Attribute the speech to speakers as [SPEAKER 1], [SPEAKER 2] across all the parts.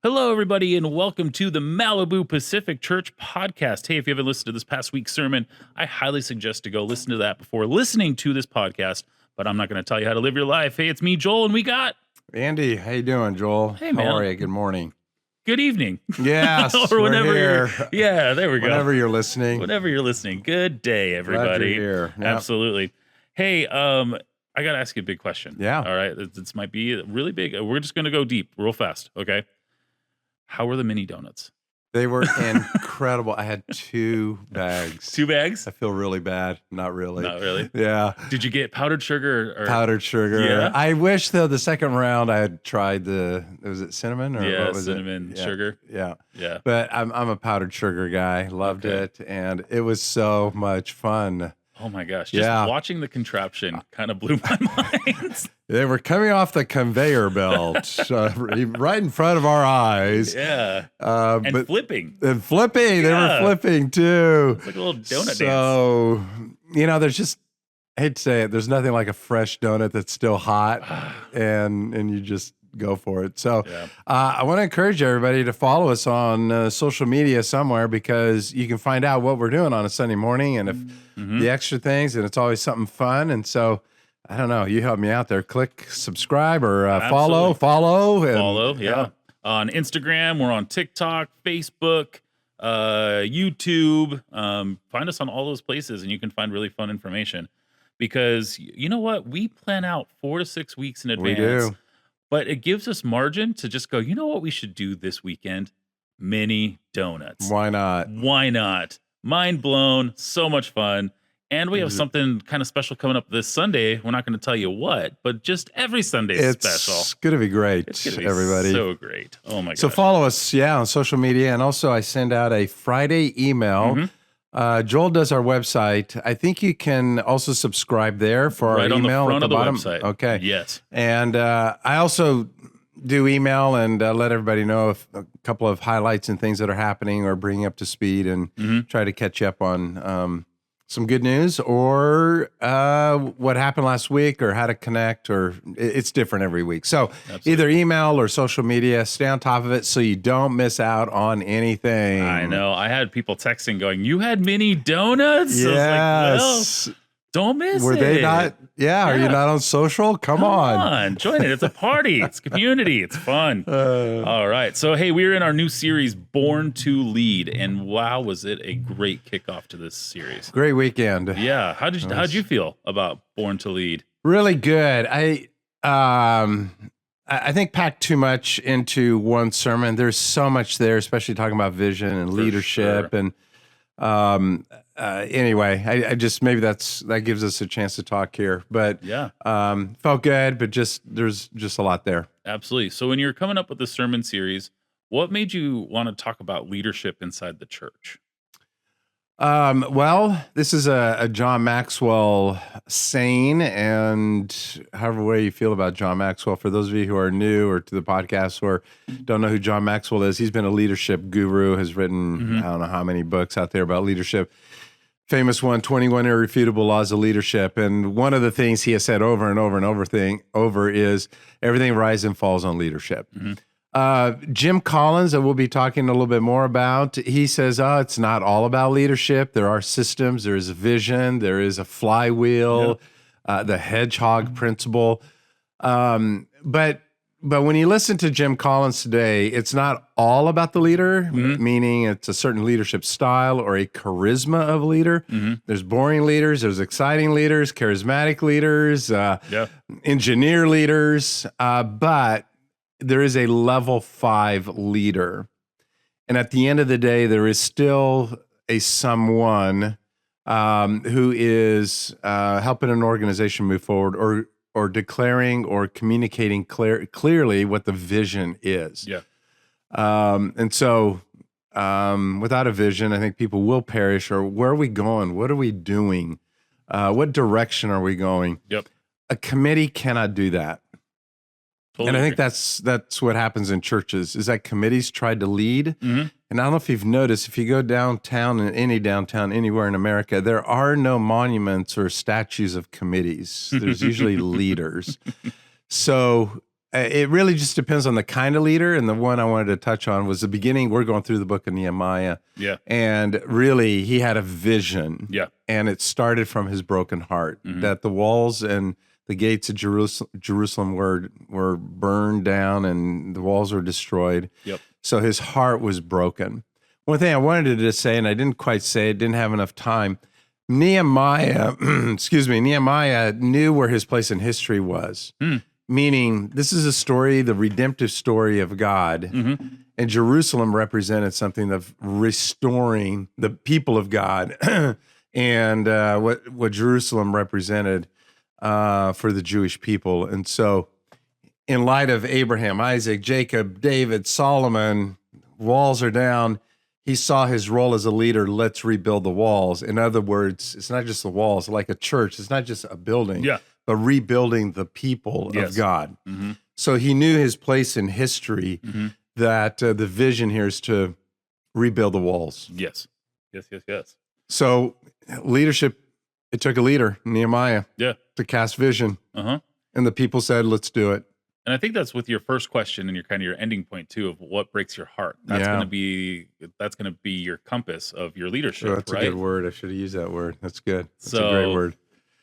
[SPEAKER 1] Hello, everybody, and welcome to the Malibu Pacific Church podcast. Hey, if you haven't listened to this past week's sermon, I highly suggest to go listen to that before listening to this podcast. But I'm not going to tell you how to live your life. Hey, it's me, Joel, and we got
[SPEAKER 2] Andy. How you doing, Joel?
[SPEAKER 1] Hey, man.
[SPEAKER 2] How are you? Good morning.
[SPEAKER 1] Good evening.
[SPEAKER 2] Yes,
[SPEAKER 1] or whenever
[SPEAKER 2] we're here.
[SPEAKER 1] Yeah, there we go.
[SPEAKER 2] Whenever you're listening.
[SPEAKER 1] Whenever you're listening. Good day, everybody.
[SPEAKER 2] Glad you're here. Yep.
[SPEAKER 1] Absolutely. Hey, I got to ask you a big question.
[SPEAKER 2] Yeah.
[SPEAKER 1] All right. This might be really big. We're just going to go deep real fast. Okay. How were the mini donuts?
[SPEAKER 2] They were incredible. I had 2 bags.
[SPEAKER 1] 2 bags?
[SPEAKER 2] I feel really bad. Not really.
[SPEAKER 1] Not really?
[SPEAKER 2] Yeah.
[SPEAKER 1] Did you get powdered sugar? Or
[SPEAKER 2] Powdered sugar.
[SPEAKER 1] Yeah?
[SPEAKER 2] I wish, though, the second round I had tried was it cinnamon? Or
[SPEAKER 1] Yeah,
[SPEAKER 2] what was
[SPEAKER 1] cinnamon
[SPEAKER 2] it?
[SPEAKER 1] sugar.
[SPEAKER 2] Yeah.
[SPEAKER 1] Yeah.
[SPEAKER 2] But I'm a powdered sugar guy. Loved it. And it was so much fun.
[SPEAKER 1] Oh my gosh. Just watching the contraption kind of blew my mind.
[SPEAKER 2] They were coming off the conveyor belt right in front of our eyes.
[SPEAKER 1] Yeah.
[SPEAKER 2] And
[SPEAKER 1] flipping.
[SPEAKER 2] And flipping. They were flipping too.
[SPEAKER 1] It's like a little donut dance.
[SPEAKER 2] So, there's just, I hate to say it, there's nothing like a fresh donut that's still hot and you just go for it. So I want to encourage everybody to follow us on social media somewhere, because you can find out what we're doing on a Sunday morning and if the extra things, and it's always something fun. And so, I don't know, you help me out there. Click subscribe or follow.
[SPEAKER 1] Yeah. On Instagram, we're on TikTok, Facebook, YouTube. Find us on all those places and you can find really fun information, because you know what? We plan out 4 to 6 weeks in advance.
[SPEAKER 2] We do.
[SPEAKER 1] But it gives us margin to just go, you know what we should do this weekend? Mini donuts.
[SPEAKER 2] Why not?
[SPEAKER 1] Why not? Mind blown. So much fun. And we have something kind of special coming up this Sunday. We're not going to tell you what, but just every Sunday is special.
[SPEAKER 2] It's going to be great,
[SPEAKER 1] It's going to be
[SPEAKER 2] everybody.
[SPEAKER 1] so great. Oh, my gosh.
[SPEAKER 2] So follow us, on social media. And also I send out a Friday email. Joel does our website. I think you can also subscribe there for our email
[SPEAKER 1] on the front
[SPEAKER 2] at the
[SPEAKER 1] of the
[SPEAKER 2] bottom.
[SPEAKER 1] website.
[SPEAKER 2] Okay.
[SPEAKER 1] Yes.
[SPEAKER 2] And I also do email and let everybody know if a couple of highlights and things that are happening or bringing up to speed, and try to catch you up on some good news or what happened last week or how to connect, or it's different every week. So either email or social media, stay on top of it so you don't miss out on anything.
[SPEAKER 1] I know. I had people texting going, "You had mini donuts?"
[SPEAKER 2] Yes.
[SPEAKER 1] I was like, well, don't miss it.
[SPEAKER 2] Were they not? Yeah. Are you not on social? Come on.
[SPEAKER 1] Join it. It's a party. It's community. It's fun. All right. So, hey, we're in our new series, Born to Lead. And wow, was it a great kickoff to this series.
[SPEAKER 2] Great weekend.
[SPEAKER 1] Yeah. How'd you feel about Born to Lead?
[SPEAKER 2] Really good. I think packed too much into one sermon. There's so much there, especially talking about vision and leadership.
[SPEAKER 1] Sure.
[SPEAKER 2] And anyway, I just, maybe that gives us a chance to talk here. But felt good, but there's just a lot there.
[SPEAKER 1] Absolutely. So when you're coming up with the sermon series, what made you want to talk about leadership inside the church?
[SPEAKER 2] Well, this is a John Maxwell saying, and however way you feel about John Maxwell, for those of you who are new or to the podcast or don't know who John Maxwell is, he's been a leadership guru, has written, I don't know how many books out there about leadership. Famous one, 21 Irrefutable Laws of Leadership. And one of the things he has said over and over and over is everything rises and falls on leadership. Jim Collins, that we'll be talking a little bit more about, he says, it's not all about leadership. There are systems, there is a vision, there is a flywheel, the hedgehog principle. But when you listen to Jim Collins today, it's not all about the leader, meaning it's a certain leadership style or a charisma of leader. There's boring leaders, there's exciting leaders, charismatic leaders, engineer leaders, but there is a level 5 leader. And at the end of the day, there is still a someone who is helping an organization move forward or declaring or communicating clearly what the vision is. And so without a vision, I think people will perish. Or where are we going? What are we doing? What direction are we going? A committee cannot do that. Totally and I think that's what happens in churches, is that committees try to lead. And I don't know if you've noticed, if you go downtown, in any downtown anywhere in America, there are no monuments or statues of committees. There's usually leaders. So It really just depends on the kind of leader. And the one I wanted to touch on was the beginning. We're going through the book of Nehemiah.
[SPEAKER 1] Yeah.
[SPEAKER 2] And really, he had a vision.
[SPEAKER 1] Yeah.
[SPEAKER 2] And it started from his broken heart, that the walls and the gates of Jerusalem were burned down and the walls were destroyed.
[SPEAKER 1] Yep.
[SPEAKER 2] So his heart was broken. One thing I wanted to say, and I didn't quite say it, didn't have enough time. Nehemiah, Nehemiah knew where his place in history was. Meaning, this is a story, the redemptive story of God. And Jerusalem represented something of restoring the people of God. And what Jerusalem represented for the Jewish people. And so, in light of Abraham, Isaac, Jacob, David, Solomon, walls are down. He saw his role as a leader. Let's rebuild the walls. In other words, it's not just the walls, like a church. It's not just a building, but rebuilding the people of God. So he knew his place in history, that the vision here is to rebuild the walls.
[SPEAKER 1] Yes.
[SPEAKER 2] So leadership, it took a leader, Nehemiah,
[SPEAKER 1] Yeah.
[SPEAKER 2] to cast vision. And the people said, let's do it.
[SPEAKER 1] And I think that's with your first question and your kind of your ending point too of what breaks your heart. That's going to be your compass of your leadership.
[SPEAKER 2] Oh, that's
[SPEAKER 1] right?
[SPEAKER 2] a good word. I should have used that word. That's good. That's
[SPEAKER 1] So,
[SPEAKER 2] a great word.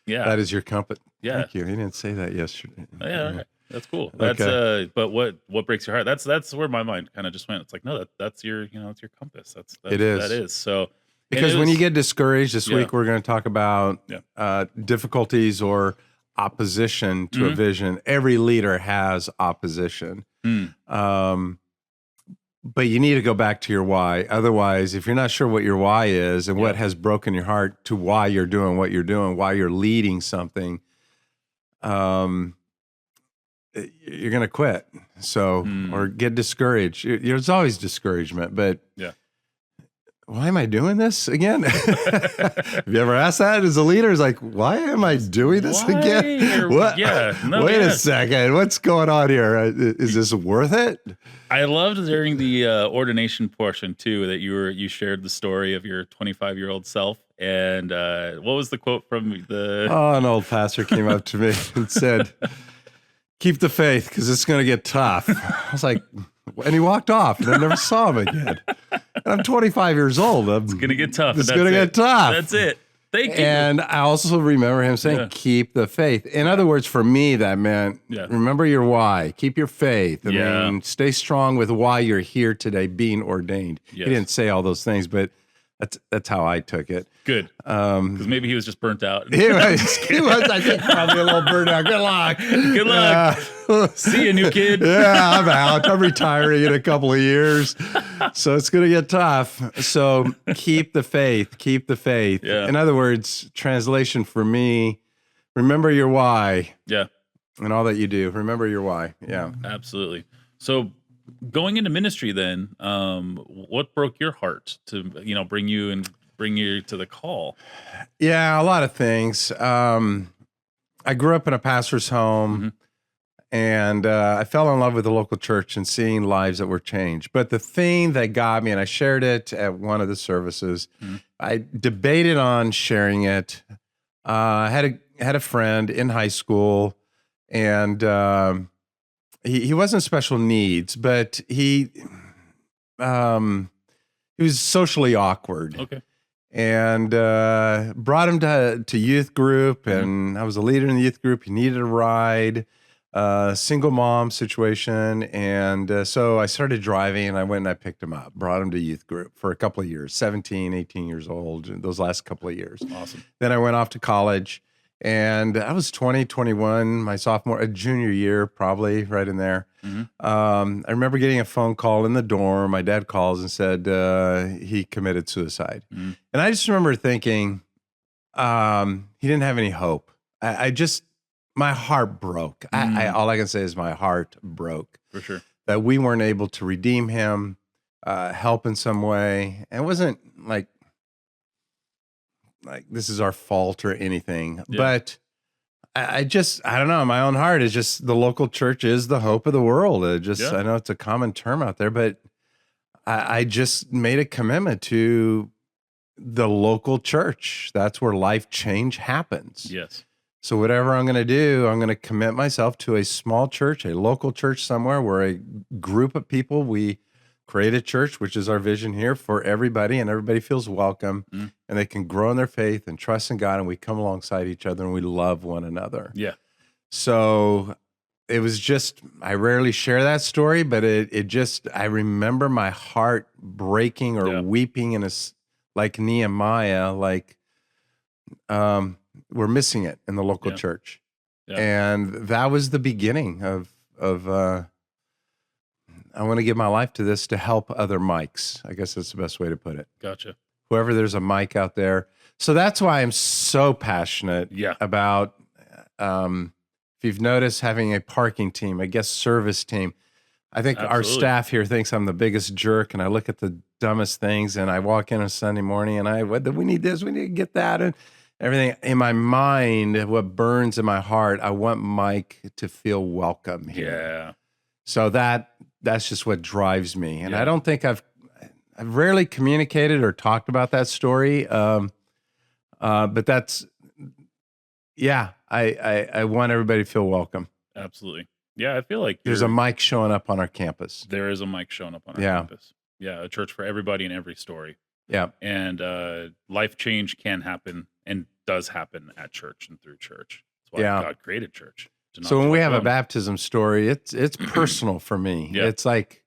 [SPEAKER 1] Yeah.
[SPEAKER 2] That is your compass.
[SPEAKER 1] Yeah.
[SPEAKER 2] Thank you. He didn't say that yesterday.
[SPEAKER 1] Yeah. Right. That's cool. That's
[SPEAKER 2] Okay.
[SPEAKER 1] but what breaks your heart? That's where my mind kind of just went. It's like, no, that's your, it's your compass. That's
[SPEAKER 2] It is.
[SPEAKER 1] that is. So
[SPEAKER 2] Because when you get discouraged this
[SPEAKER 1] Yeah.
[SPEAKER 2] week, we're going to talk about
[SPEAKER 1] Yeah.
[SPEAKER 2] difficulties or opposition to a vision. Every leader has opposition. But you need to go back to your why. Otherwise, if you're not sure what your why is and what has broken your heart to why you're doing what you're doing, why you're leading something, you're going to quit. So, or get discouraged. There's always discouragement, but why am I doing this again? Have you ever asked that as a leader? It's like, why am I doing this again? What? Wait a second. What's going on here? Is this worth it?
[SPEAKER 1] I loved during the ordination portion too that you shared the story of your 25-year-old self. And what was the quote from the?
[SPEAKER 2] Oh, an old pastor came up to me and said, "Keep the faith because it's going to get tough." I was like, and he walked off, and I never saw him again. And I'm 25 years old.
[SPEAKER 1] It's going to get tough.
[SPEAKER 2] It's going to get tough.
[SPEAKER 1] That's it. Thank you.
[SPEAKER 2] And I also remember him saying, keep the faith. In other words, for me, that meant remember your why. Keep your faith. I mean, stay strong with why you're here today being ordained. He didn't say all those things, but that's how I took it.
[SPEAKER 1] Good. Because maybe he was just burnt out.
[SPEAKER 2] He was, I think, probably a little burnt out. Good luck.
[SPEAKER 1] Good luck. See you, new kid.
[SPEAKER 2] Yeah, I'm out. I'm retiring in a couple of years. So it's going to get tough. So keep the faith. Keep the faith.
[SPEAKER 1] Yeah.
[SPEAKER 2] In other words, translation for me, remember your why.
[SPEAKER 1] Yeah.
[SPEAKER 2] And all that you do. Remember your why. Yeah.
[SPEAKER 1] Absolutely. So going into ministry then, what broke your heart to, bring you to the call?
[SPEAKER 2] Yeah, a lot of things. I grew up in a pastor's home. And I fell in love with the local church and seeing lives that were changed. But the thing that got me, and I shared it at one of the services, I debated on sharing it. I had a friend in high school, and he wasn't special needs, but he was socially awkward.
[SPEAKER 1] Okay.
[SPEAKER 2] And brought him to youth group, and I was a leader in the youth group. He needed a ride. Single mom situation. And so I started driving and I went and I picked him up, brought him to youth group for a couple of years, 17, 18 years old, those last couple of years.
[SPEAKER 1] Awesome.
[SPEAKER 2] Then I went off to college and I was 20, 21, my junior year, probably right in there. I remember getting a phone call in the dorm. My dad calls and said he committed suicide. And I just remember thinking he didn't have any hope. My heart broke. All I can say is my heart broke.
[SPEAKER 1] For sure.
[SPEAKER 2] That we weren't able to redeem him, help in some way. And it wasn't like this is our fault or anything. Yeah. But I don't know. My own heart is just the local church is the hope of the world. I know it's a common term out there, but I just made a commitment to the local church. That's where life change happens.
[SPEAKER 1] Yes.
[SPEAKER 2] So whatever I'm going to do, I'm going to commit myself to a small church, a local church somewhere where a group of people, we create a church, which is our vision here, for everybody, and everybody feels welcome,
[SPEAKER 1] Mm.
[SPEAKER 2] and they can grow in their faith and trust in God, and we come alongside each other and we love one another.
[SPEAKER 1] Yeah.
[SPEAKER 2] So it was just, I rarely share that story, but it just, I remember my heart breaking or
[SPEAKER 1] Yeah.
[SPEAKER 2] weeping like Nehemiah, like we're missing it in the local
[SPEAKER 1] Yeah.
[SPEAKER 2] church.
[SPEAKER 1] Yeah.
[SPEAKER 2] And that was the beginning of I want to give my life to this to help other mics. I guess that's the best way to put it.
[SPEAKER 1] Gotcha.
[SPEAKER 2] Whoever there's a mic out there. So that's why I'm so passionate
[SPEAKER 1] Yeah.
[SPEAKER 2] about, if you've noticed, having a parking team, a guest service team. I think our
[SPEAKER 1] Absolutely.
[SPEAKER 2] staff here thinks I'm the biggest jerk, and I look at the dumbest things, and I walk in on Sunday morning and we need this, we need to get that, and everything in my mind, what burns in my heart, I want Mike to feel welcome here.
[SPEAKER 1] Yeah.
[SPEAKER 2] So that's just what drives me. And
[SPEAKER 1] Yeah.
[SPEAKER 2] I don't think I've rarely communicated or talked about that story. But that's, yeah, I want everybody to feel welcome.
[SPEAKER 1] Absolutely. Yeah, I feel like
[SPEAKER 2] There's a mic showing up on our campus.
[SPEAKER 1] there is a mic showing up on our
[SPEAKER 2] Yeah.
[SPEAKER 1] campus. Yeah, a church for everybody in every story.
[SPEAKER 2] Yeah.
[SPEAKER 1] And life change can happen and does happen at church and through church. That's why
[SPEAKER 2] Yeah.
[SPEAKER 1] God created church. to not
[SPEAKER 2] So when
[SPEAKER 1] do
[SPEAKER 2] we
[SPEAKER 1] it
[SPEAKER 2] have a
[SPEAKER 1] alone.
[SPEAKER 2] baptism story, it's personal for me.
[SPEAKER 1] Yeah.
[SPEAKER 2] It's like,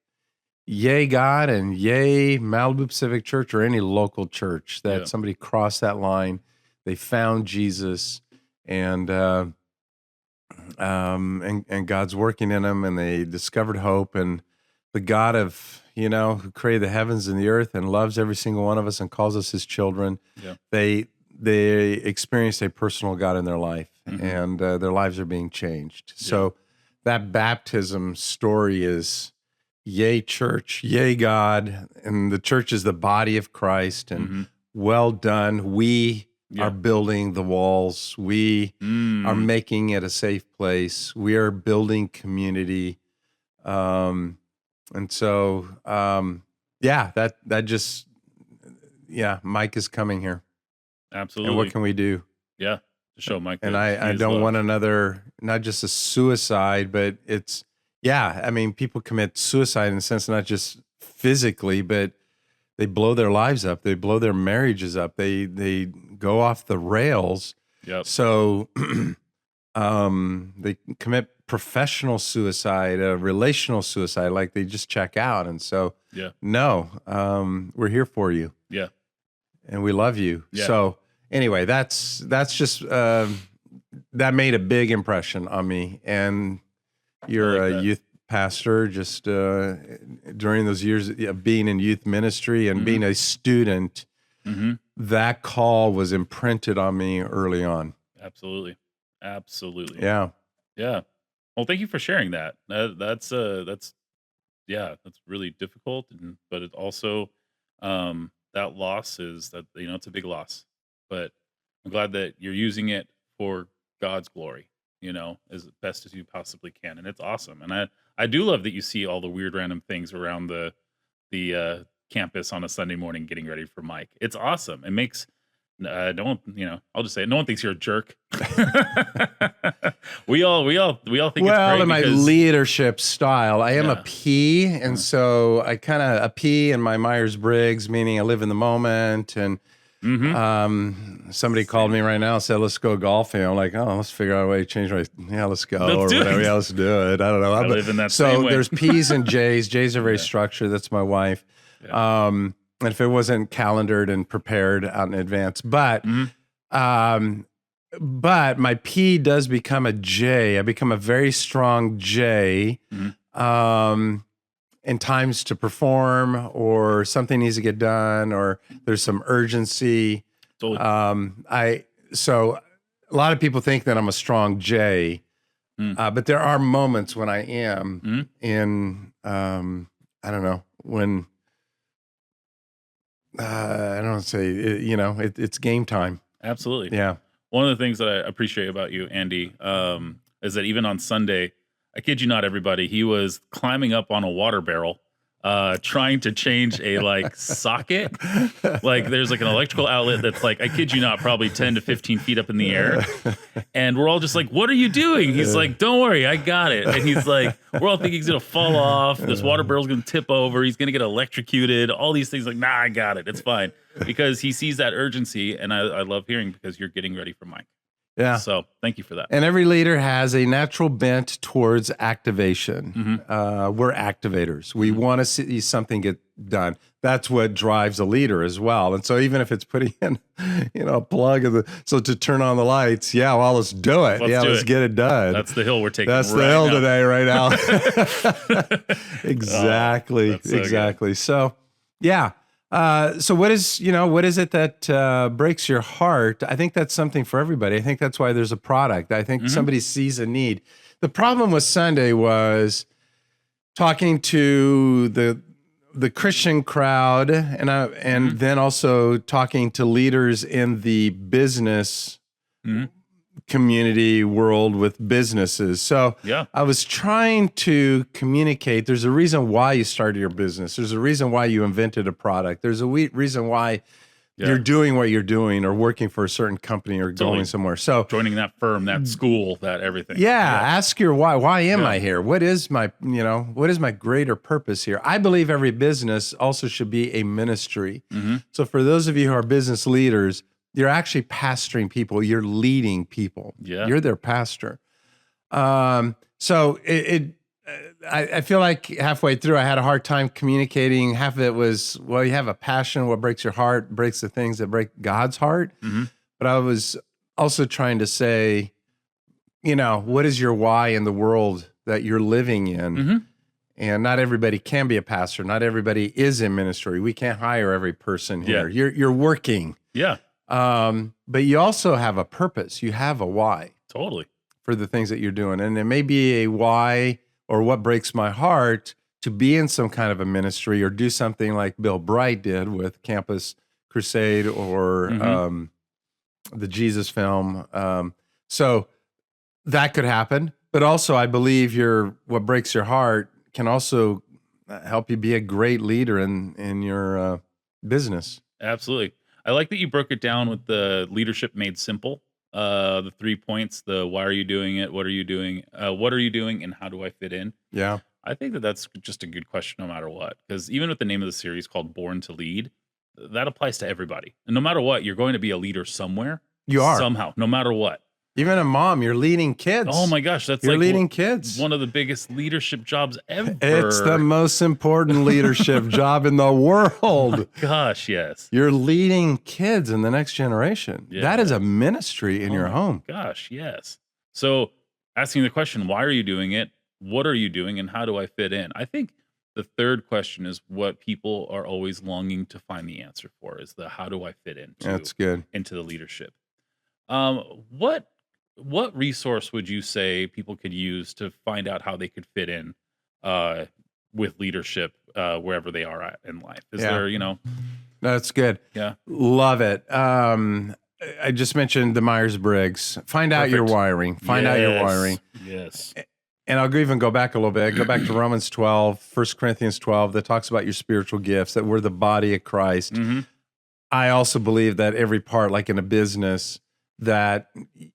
[SPEAKER 2] yay God and yay Malibu Pacific Church or any local church that
[SPEAKER 1] Yeah.
[SPEAKER 2] somebody crossed that line, they found Jesus, and God's working in them, and they discovered hope, and the God of, who created the heavens and the earth and loves every single one of us and calls us his children.
[SPEAKER 1] Yeah.
[SPEAKER 2] They experienced a personal God in their life,
[SPEAKER 1] Mhm.
[SPEAKER 2] and their lives are being changed. So that baptism story is, yay church, yay God, and the church is the body of Christ, and
[SPEAKER 1] Mhm.
[SPEAKER 2] well done. We
[SPEAKER 1] Yeah.
[SPEAKER 2] are building the walls. We are
[SPEAKER 1] Mm.
[SPEAKER 2] making it a safe place. We are building community. And so, that just, Mike is coming here.
[SPEAKER 1] Absolutely.
[SPEAKER 2] And what can we do?
[SPEAKER 1] Yeah. To show Mike.
[SPEAKER 2] And
[SPEAKER 1] that
[SPEAKER 2] I
[SPEAKER 1] he is
[SPEAKER 2] don't want
[SPEAKER 1] loved.
[SPEAKER 2] another, not just a suicide, but it's, people commit suicide in a sense, not just physically, but they blow their lives up. They blow their marriages up. They go off the rails.
[SPEAKER 1] Yep.
[SPEAKER 2] So they commit professional suicide, relational suicide, like they just check out. And so,
[SPEAKER 1] Yeah.
[SPEAKER 2] no, we're here for you.
[SPEAKER 1] Yeah.
[SPEAKER 2] And we love you.
[SPEAKER 1] Yeah.
[SPEAKER 2] So anyway, that's just, that made a big impression on me. And you're
[SPEAKER 1] like
[SPEAKER 2] a
[SPEAKER 1] that.
[SPEAKER 2] youth pastor, just during those years of being in youth ministry and
[SPEAKER 1] Mhm.
[SPEAKER 2] being a student,
[SPEAKER 1] Mm-hmm.
[SPEAKER 2] that call was imprinted on me early on.
[SPEAKER 1] Absolutely. Absolutely.
[SPEAKER 2] Yeah.
[SPEAKER 1] Yeah. Well, thank you for sharing that. That's really difficult, but it also that loss is that it's a big loss. But I'm glad that you're using it for God's glory, as best as you possibly can, and it's awesome. And I do love that you see all the weird random things around the campus on a Sunday morning getting ready for Mike. It's awesome. It makes I'll just say it, no one thinks you're a jerk. we all think it's
[SPEAKER 2] Well,
[SPEAKER 1] great
[SPEAKER 2] in my
[SPEAKER 1] because
[SPEAKER 2] leadership style, I am a
[SPEAKER 1] Yeah.
[SPEAKER 2] P, and so I kind of a P in my Myers-Briggs, meaning I live in the moment. And
[SPEAKER 1] Mhm.
[SPEAKER 2] somebody called me right now and said, "Let's go golfing." I'm like, "Oh, let's figure out a way to change my let's go
[SPEAKER 1] Let's
[SPEAKER 2] or
[SPEAKER 1] do it.
[SPEAKER 2] whatever. Yeah, let's do it." I don't know.
[SPEAKER 1] I
[SPEAKER 2] But-
[SPEAKER 1] live in that same
[SPEAKER 2] so
[SPEAKER 1] way.
[SPEAKER 2] there's P's and J's. J's are very
[SPEAKER 1] Yeah.
[SPEAKER 2] structured. That's my wife.
[SPEAKER 1] Yeah.
[SPEAKER 2] And if it wasn't calendared and prepared out in advance, but
[SPEAKER 1] Mhm.
[SPEAKER 2] but my P does become a J. I become a very strong J.
[SPEAKER 1] Mhm.
[SPEAKER 2] In times to perform, or something needs to get done, or there's some urgency.
[SPEAKER 1] Totally.
[SPEAKER 2] So a lot of people think that I'm a strong J, but there are moments when I am
[SPEAKER 1] Mhm.
[SPEAKER 2] in, I don't know, when, I don't say, it's game time.
[SPEAKER 1] Absolutely.
[SPEAKER 2] Yeah.
[SPEAKER 1] One of the things that I appreciate about you, Andy, is that even on Sunday, I kid you not, everybody, he was climbing up on a water barrel trying to change a like socket. Like there's like an electrical outlet that's like, I kid you not, probably 10 to 15 feet up in the air. And we're all just like, what are you doing? He's like, don't worry, I got it. And he's like, we're all thinking he's going to fall off. This water barrel's going to tip over. He's going to get electrocuted. All these things like, nah, I got it. It's fine. Because he sees that urgency. And I love hearing because you're getting ready for Mike.
[SPEAKER 2] Yeah.
[SPEAKER 1] So thank you for that.
[SPEAKER 2] And every leader has a natural bent towards activation. We're activators. We want to see something get done. That's what drives a leader as well. And so even if it's putting in, a plug of to turn on the lights, well, let's do it. Let's get it done.
[SPEAKER 1] That's the hill we're taking.
[SPEAKER 2] That's the hill today, right now. Exactly.
[SPEAKER 1] So
[SPEAKER 2] exactly.
[SPEAKER 1] good.
[SPEAKER 2] So, yeah. So what is it that breaks your heart? I think that's something for everybody. I think that's why there's a product. I think somebody sees a need. The problem with Sunday was talking to the Christian crowd and then also talking to leaders in the business community world with businesses. So I was trying to communicate. There's a reason why you started your business. There's a reason why you invented a product. There's a reason why you're doing what you're doing or working for a certain company or going somewhere. So
[SPEAKER 1] joining that firm, that school, that everything.
[SPEAKER 2] Ask your why. Why am I here? What is my greater purpose here? I believe every business also should be a ministry. So for those of you who are business leaders, you're actually pastoring people. You're leading people. You're their pastor. So I feel like halfway through, I had a hard time communicating. Half of it was, you have a passion. What breaks your heart breaks the things that break God's heart. But I was also trying to say, what is your why in the world that you're living in? And not everybody can be a pastor. Not everybody is in ministry. We can't hire every person here. You're working. But you also have a purpose. You have a why.
[SPEAKER 1] Totally.
[SPEAKER 2] For the things that you're doing. And it may be a why or what breaks my heart to be in some kind of a ministry or do something like Bill Bright did with Campus Crusade or the Jesus film. So that could happen. But also I believe what breaks your heart can also help you be a great leader in your business.
[SPEAKER 1] Absolutely. I like that you broke it down with the leadership made simple. The 3 points, the why are you doing it? What are you doing? What are you doing? And how do I fit in?
[SPEAKER 2] Yeah.
[SPEAKER 1] I think that's just a good question no matter what. Because even with the name of the series called Born to Lead, that applies to everybody. And no matter what, you're going to be a leader somewhere.
[SPEAKER 2] You are.
[SPEAKER 1] Somehow, no matter what.
[SPEAKER 2] Even a mom, you're leading kids.
[SPEAKER 1] Oh my gosh,
[SPEAKER 2] you're leading kids.
[SPEAKER 1] One of the biggest leadership jobs ever.
[SPEAKER 2] It's the most important leadership job in the world.
[SPEAKER 1] Oh gosh, yes.
[SPEAKER 2] You're leading kids in the next generation. That is a ministry in your home.
[SPEAKER 1] Gosh, yes. So asking the question, why are you doing it? What are you doing? And how do I fit in? I think the third question is what people are always longing to find the answer for is the how do I fit
[SPEAKER 2] That's good.
[SPEAKER 1] into the leadership. What resource would you say people could use to find out how they could fit in with leadership wherever they are at in life? Is there,
[SPEAKER 2] That's good.
[SPEAKER 1] Yeah.
[SPEAKER 2] Love it. I just mentioned the Myers-Briggs. Find out your wiring. Find out your wiring.
[SPEAKER 1] Yes.
[SPEAKER 2] And I'll even go back a little bit. Go back to Romans 12, 1 Corinthians 12, that talks about your spiritual gifts, that we're the body of Christ. I also believe that every part, like in a business, that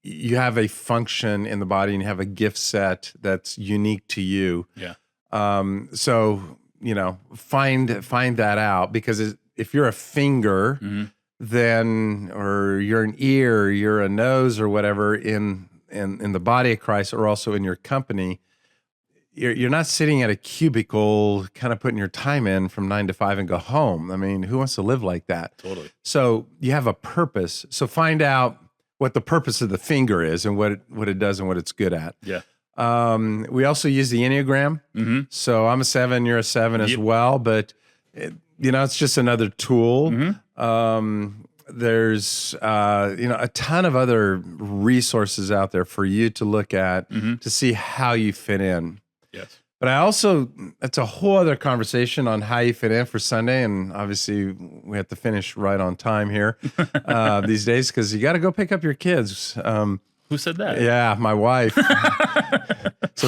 [SPEAKER 2] you have a function in the body and you have a gift set that's unique to you.
[SPEAKER 1] Yeah.
[SPEAKER 2] So, find that out, because if you're a finger, then, or you're an ear, you're a nose or whatever in the body of Christ, or also in your company, you're not sitting at a cubicle kind of putting your time in from 9 to 5 and go home. I mean, who wants to live like that?
[SPEAKER 1] Totally.
[SPEAKER 2] So you have a purpose. So find out what the purpose of the finger is and what it does and what it's good at.
[SPEAKER 1] Yeah.
[SPEAKER 2] We also use the Enneagram. So I'm a 7, you're a 7 as well, but it's just another tool. There's a ton of other resources out there for you to look at to see how you fit in.
[SPEAKER 1] Yes.
[SPEAKER 2] But that's a whole other conversation on how you fit in for Sunday. And obviously we have to finish right on time here these days, because you got to go pick up your kids.
[SPEAKER 1] Who said that?
[SPEAKER 2] Yeah, my wife. So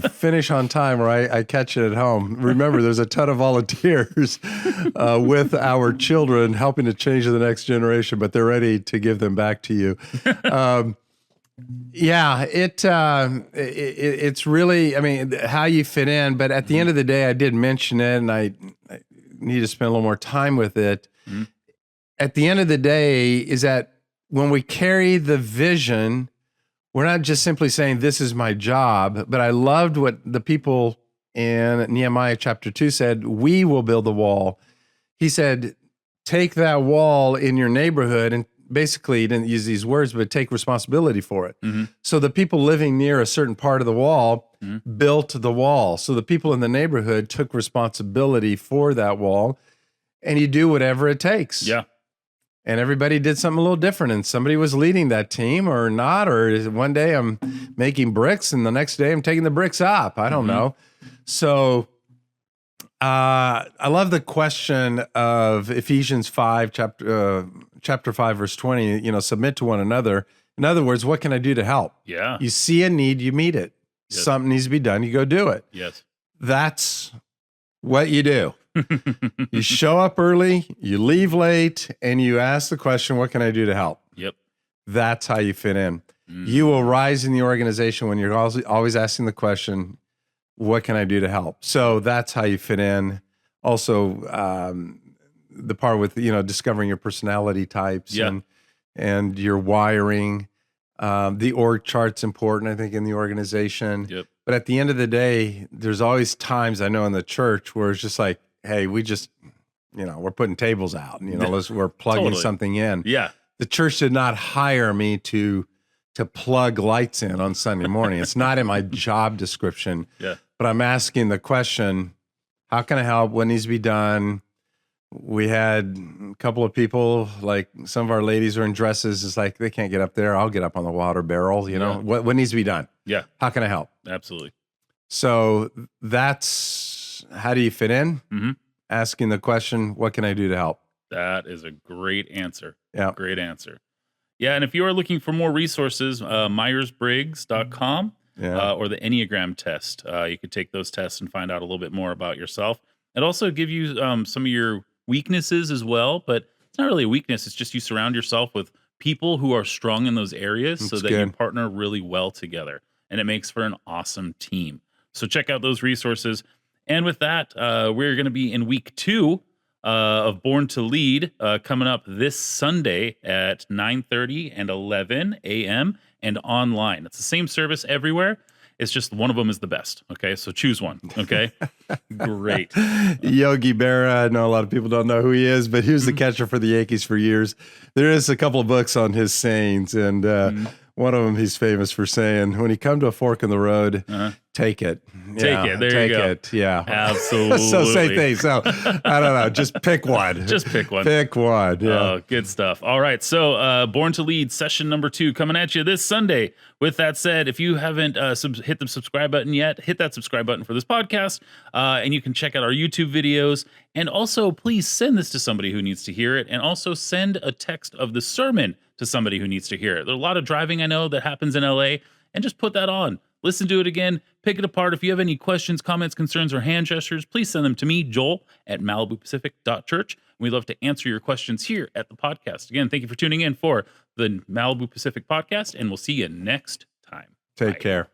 [SPEAKER 2] finish on time, or I catch it at home. Remember, there's a ton of volunteers with our children helping to change the next generation, but they're ready to give them back to you. It's really, I mean, how you fit in. But at the end of the day, I did mention it, and I need to spend a little more time with it. Mm-hmm. At the end of the day, is that when we carry the vision, we're not just simply saying, this is my job, but I loved what the people in Nehemiah chapter 2 said, we will build the wall. He said, take that wall in your neighborhood, and basically he didn't use these words, but take responsibility for it. Mm-hmm. So the people living near a certain part of the wall built the wall. So the people in the neighborhood took responsibility for that wall, and you do whatever it takes.
[SPEAKER 1] Yeah.
[SPEAKER 2] And everybody did something a little different, and somebody was leading that team or not, or one day I'm making bricks and the next day I'm taking the bricks up. I don't know. So I love the question of Ephesians 5, chapter 5, verse 20, submit to one another. In other words, what can I do to help?
[SPEAKER 1] Yeah.
[SPEAKER 2] You see a need, you meet it. Yes. Something needs to be done, you go do it.
[SPEAKER 1] Yes.
[SPEAKER 2] That's what you do. You show up early, you leave late, and you ask the question, what can I do to help?
[SPEAKER 1] Yep.
[SPEAKER 2] That's how you fit in. You will rise in the organization when you're always asking the question, what can I do to help? So that's how you fit in. Also, the part with, discovering your personality types and your wiring. The org chart's important, I think, in the organization.
[SPEAKER 1] Yep.
[SPEAKER 2] But at the end of the day, there's always times I know in the church where it's just like, hey, we just, we're putting tables out, we're plugging something in.
[SPEAKER 1] Yeah.
[SPEAKER 2] The church did not hire me to plug lights in on Sunday morning. It's not in my job description.
[SPEAKER 1] Yeah.
[SPEAKER 2] But I'm asking the question, how can I help? What needs to be done? We had a couple of people, like some of our ladies are in dresses. It's like, they can't get up there. I'll get up on the water barrel, What needs to be done?
[SPEAKER 1] Yeah.
[SPEAKER 2] How can I help?
[SPEAKER 1] Absolutely.
[SPEAKER 2] So that's how do you fit in? Mm-hmm. Asking the question, what can I do to help?
[SPEAKER 1] That is a great answer.
[SPEAKER 2] Yeah.
[SPEAKER 1] Great answer. Yeah. And if you are looking for more resources, MyersBriggs.com or the Enneagram test, you could take those tests and find out a little bit more about yourself. And also give you some of your weaknesses as well, but it's not really a weakness. It's just you surround yourself with people who are strong in those areas so that you partner really well together, and it makes for an awesome team. So check out those resources. And with that, we're going to be in week 2 of Born to Lead coming up this Sunday at 9:30 and 11 a.m. and online. It's the same service everywhere. It's just one of them is the best. Okay, so choose one. Okay, great.
[SPEAKER 2] Yogi Berra. I know a lot of people don't know who he is, but he was the catcher for the Yankees for years. There is a couple of books on his sayings, and one of them he's famous for saying, "When you come to a fork in the road, take it.
[SPEAKER 1] Take it. There you go.
[SPEAKER 2] Take it. Yeah,
[SPEAKER 1] absolutely.
[SPEAKER 2] So same thing. So I don't know. Just pick one.
[SPEAKER 1] Just pick one.
[SPEAKER 2] Pick one. Yeah.
[SPEAKER 1] Oh, good stuff. All right. So Born to Lead session number 2 coming at you this Sunday. With that said, if you haven't hit the subscribe button yet, hit that subscribe button for this podcast, and you can check out our YouTube videos. And also, please send this to somebody who needs to hear it, and also send a text of the sermon to somebody who needs to hear it. There's a lot of driving I know that happens in LA, and just put that on. Listen to it again, pick it apart. If you have any questions, comments, concerns, or hand gestures, please send them to me, Joel, at MalibuPacific.church. We'd love to answer your questions here at the podcast. Again, thank you for tuning in for the Malibu Pacific podcast, and we'll see you next time.
[SPEAKER 2] Take care.